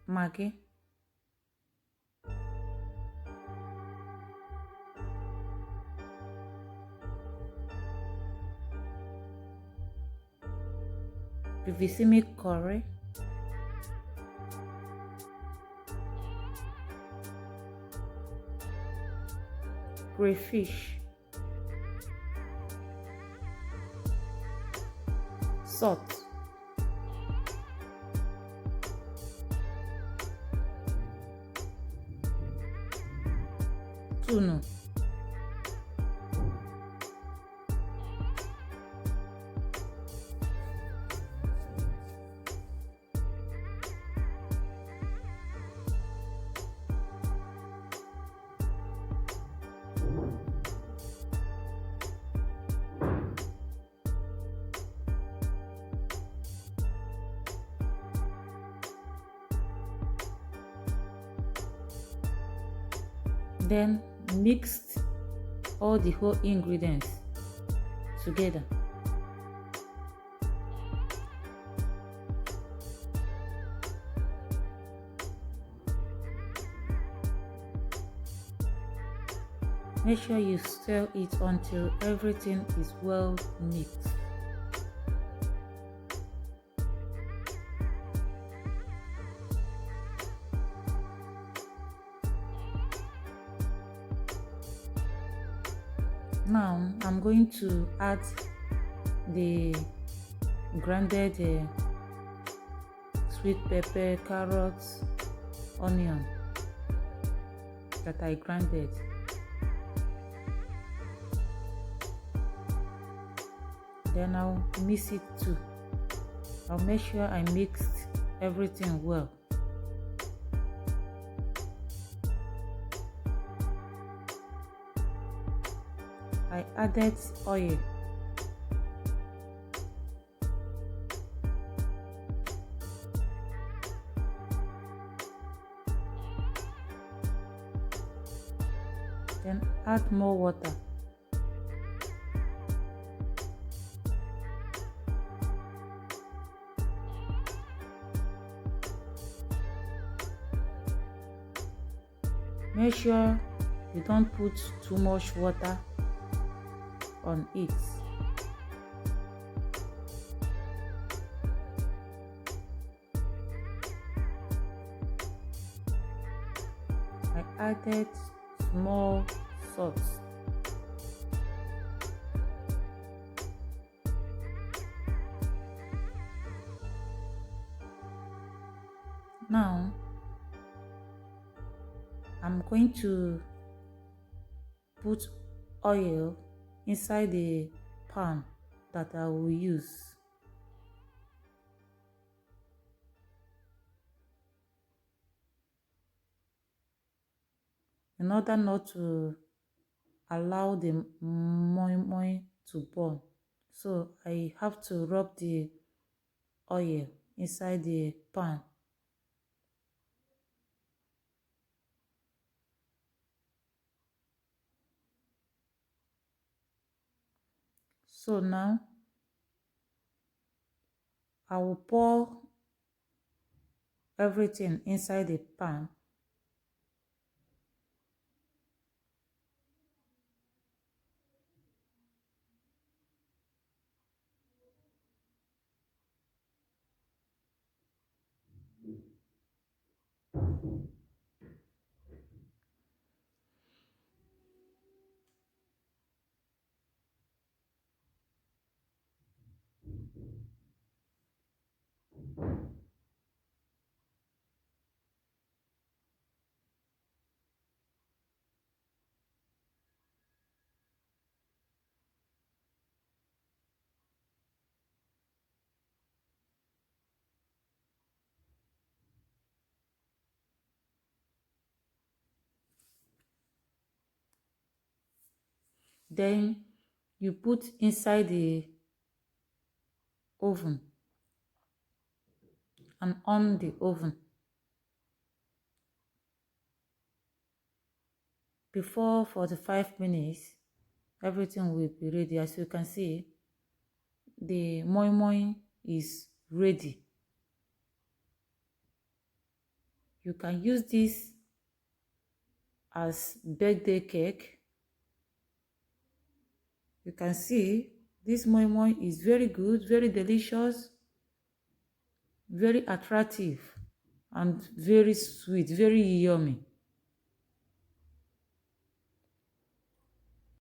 Maggi, Vivisimi curry, crayfish, salt, tuna. Then mixed all the whole ingredients together. Make sure you stir it until everything is well mixed. Now I'm going to add the grounded sweet pepper, carrots, onion that I grounded. Then I'll mix it too. I'll make sure I mixed everything well. I added oil. Then add more water. Make sure you don't put too much water on it. I added small salt. Now I'm going to put oil inside the pan that I will use. In order not to allow the moi moi to burn, so I have to rub the oil inside the pan. So now I will pour everything inside the pan. Then you put inside the oven and on the oven. Before 45 minutes, everything will be ready. As you can see, the moi moi is ready. You can use this as birthday cake. You can see this moi moi is very good, very delicious, very attractive, and very sweet, very yummy.